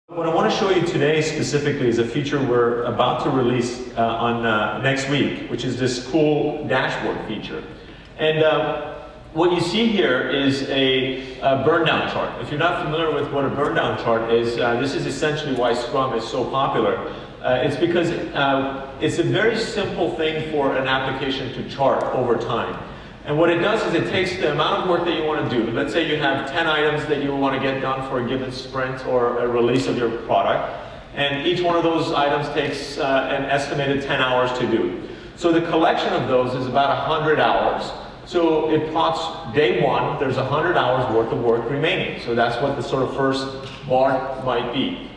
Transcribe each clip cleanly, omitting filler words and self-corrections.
What I want to show you today specifically is a feature we're about to release on next week, which is this cool dashboard feature. And what you see here is a burn down chart. If you're not familiar with what a burn down chart is, this is essentially why Scrum is so popular. It's because it's a very simple thing for an application to chart over time. And what it does is it takes the amount of work that you want to do. Let's say you have 10 items that you want to get done for a given sprint or a release of your product. And each one of those items takes an estimated 10 hours to do. So the collection of those is about 100 hours. So it plots day one, there's 100 hours worth of work remaining. So that's what the sort of first bar might be.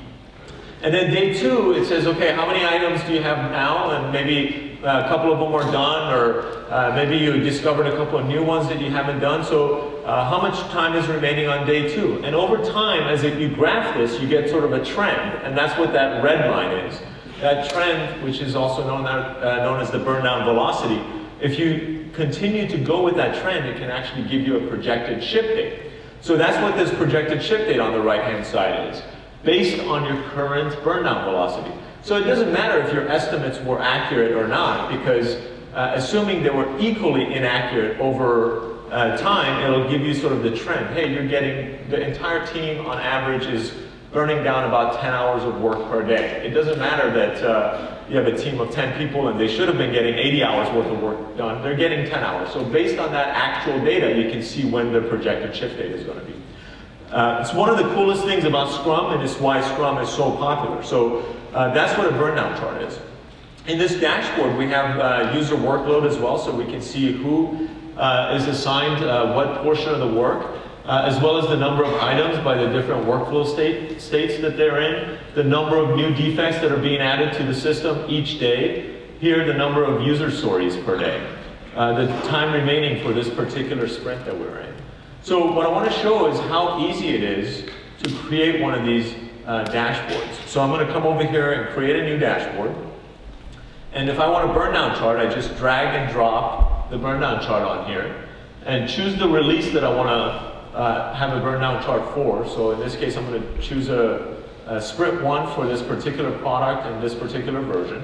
And then day two, it says, okay, how many items do you have now? And maybe a couple of them are done, or maybe you discovered a couple of new ones that you haven't done. So how much time is remaining on day two? And over time, as you graph this, you get sort of a trend, and that's what that red line is. That trend, which is also known as the burn down velocity, if you continue to go with that trend, it can actually give you a projected ship date. So that's what this projected ship date on the right-hand side is, based on your current burn down velocity. So it doesn't matter if your estimates were accurate or not, because assuming they were equally inaccurate over time, it'll give you sort of the trend. Hey, you're getting, the entire team on average is burning down about 10 hours of work per day. It doesn't matter that you have a team of 10 people and they should have been getting 80 hours worth of work done. They're getting 10 hours. So based on that actual data, you can see when the projected shift date is going to be. It's one of the coolest things about Scrum, and it's why Scrum is so popular. So that's what a burn down chart is. In this dashboard, we have user workload as well, so we can see who is assigned what portion of the work, as well as the number of items by the different workflow states that they're in, the number of new defects that are being added to the system each day, here the number of user stories per day, the time remaining for this particular sprint that we're in. So what I want to show is how easy it is to create one of these dashboards. So I'm going to come over here and create a new dashboard. And if I want a burn down chart, I just drag and drop the burn down chart on here and choose the release that I want to have a burn down chart for. So in this case, I'm going to choose a sprint 1 for this particular product and this particular version.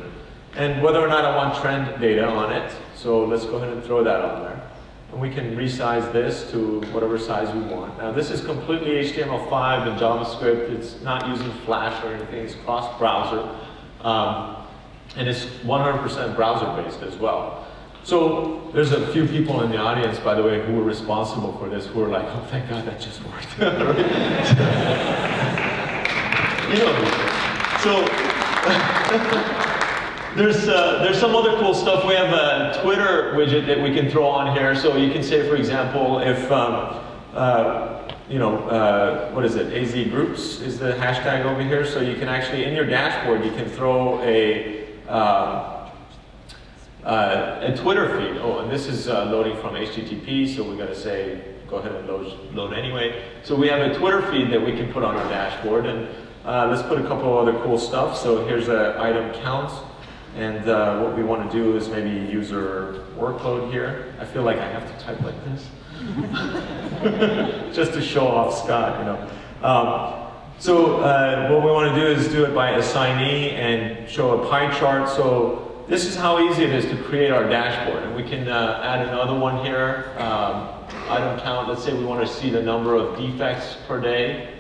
And whether or not I want trend data on it. So let's go ahead and throw that on there. And we can resize this to whatever size we want. Now this is completely HTML5 and JavaScript. It's not using Flash or anything. It's cross-browser. And it's 100% browser-based as well. So there's a few people in the audience, by the way, who were responsible for this, who were like, oh, thank God that just worked. You know, so there's some other cool stuff. We have a Twitter widget that we can throw on here. So you can say, for example, if, what is it? AZ groups is the hashtag over here. So you can actually, in your dashboard, you can throw a Twitter feed. Oh, and this is loading from HTTP, so we got to say, go ahead and load anyway. So we have a Twitter feed that we can put on our dashboard. And let's put a couple of other cool stuff. So here's an item count. And what we want to do is maybe user workload here. I feel like I have to type like this. Just to show off Scott, you know. So what we want to do is do it by assignee and show a pie chart. So this is how easy it is to create our dashboard. And we can add another one here. Item count, let's say we want to see the number of defects per day.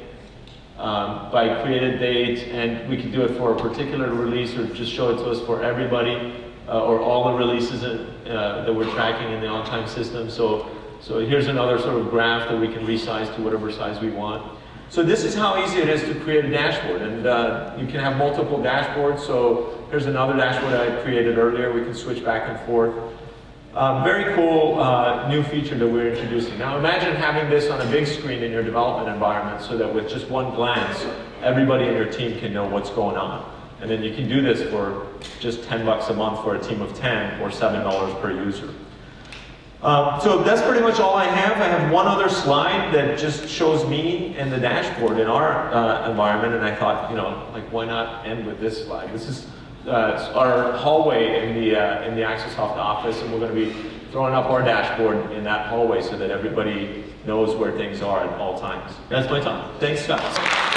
By created date, and we can do it for a particular release or just show it to us for everybody or all the releases that we're tracking in the OnTime system. So here's another sort of graph that we can resize to whatever size we want. So this is how easy it is to create a dashboard, and you can have multiple dashboards. So here's another dashboard I created earlier. We can switch back and forth. Very cool new feature that we're introducing. Now imagine having this on a big screen in your development environment so that with just one glance, everybody in your team can know what's going on. And then you can do this for just $10 a month for a team of 10 or $7 per user. So that's pretty much all I have. I have one other slide that just shows me and the dashboard in our environment, and I thought, you know, like why not end with this slide? This is our hallway in the Accessoft office, and we're going to be throwing up our dashboard in that hallway so that everybody knows where things are at all times. That's my time. Thanks, Scott.